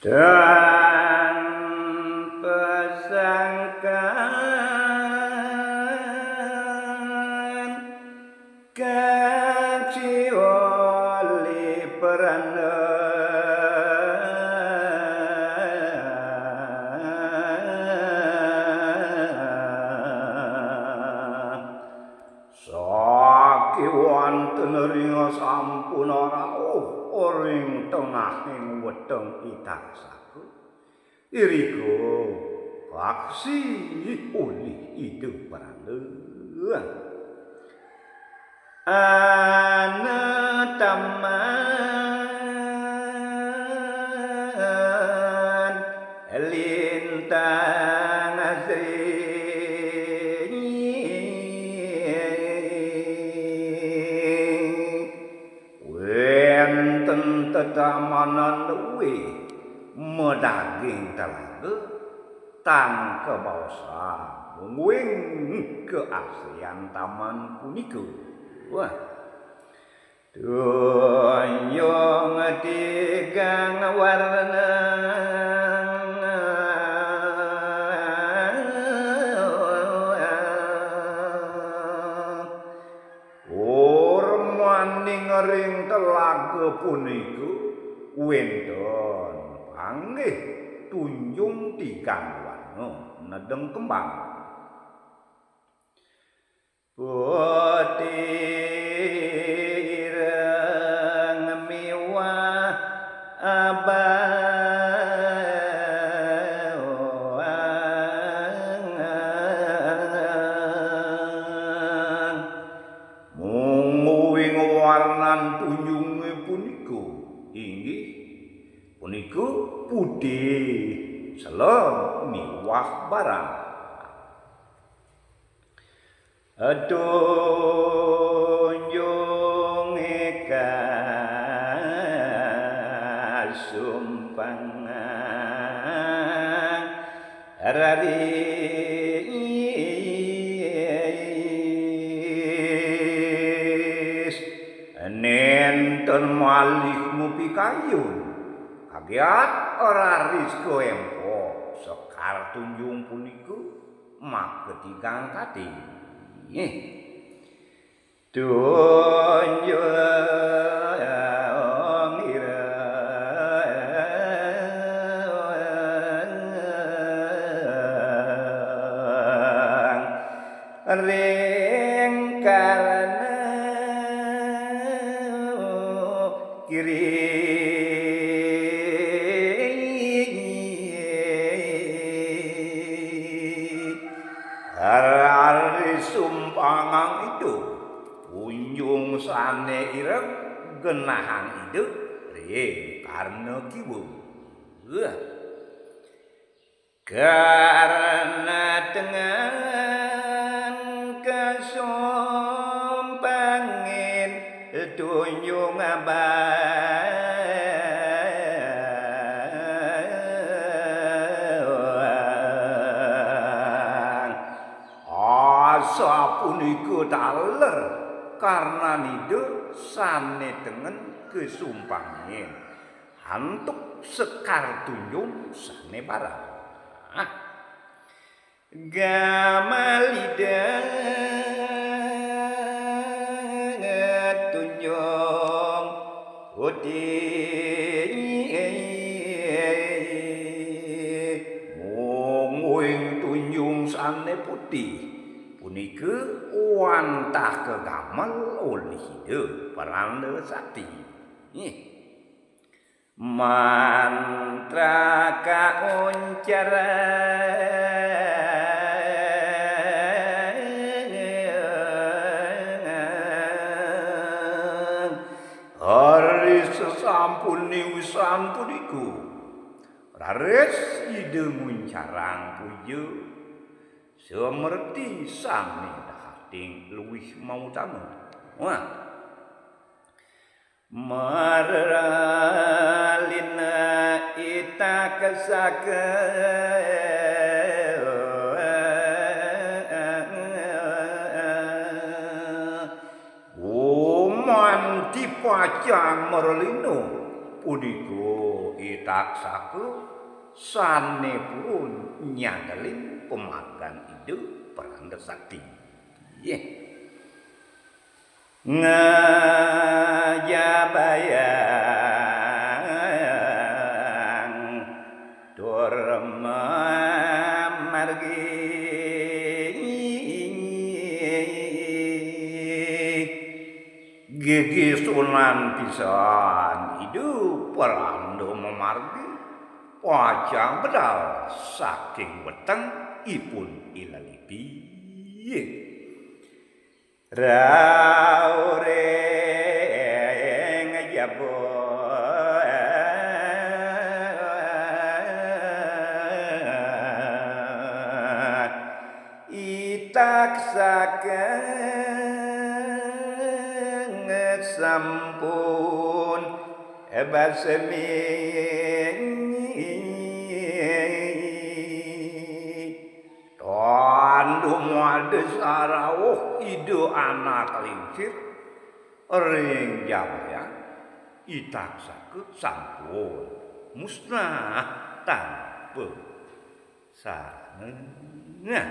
Dan pesangkan kaciwali peranda saki wonten ringa sampun ora ing tengahing wedeng itaksaku iriku aksi oleh ide paranda ana taman lintang asri wenten tetamanan luwe medaging telaga tan kebawasa mungguing keaslian taman punika wah donyong tigang warna urmaning ring telaga punika wendon panggih tunjung tigang warna nedeng kembang putih ireng miwah mungguing warnan tunjunge punika inggih punika putih selem miwah barang tunjung kasumpangan raris nenten malih pikayun kagiat ora risiko empo sekar tunjung punika maketigang kati tunjung ireng ring karena kiri hari sumpangang itu unjung sane ireng genahan itu ring karena kiwu karena dengan kesumpangin tunjung sapunika taler karena nida sane tengen kesumpangin hantuk sekar tunjung sane barang gamalida tunjung putih mungguing tunjung sane putih punika wantah kegamel oleh hidup paranda sakti mantra kauncara hari sesampuni wisan punika raris ide muncarang puja semerti sami dahating luwih mautama wah maralina ita kesaka uman dipacang merlino punika itaksaku sanepun nyangeling pemakan ide Prangga Sakti. Ngajabayang durma margi gigi sunan pisan hidup Prando memargi wajah bedal saking weteng ipun ilalipi raure ngajabo itaksaken sampun basmi tandu muade sarawuh ide anak lincir ring jaya itaksaken sampun musnah tanpa sanget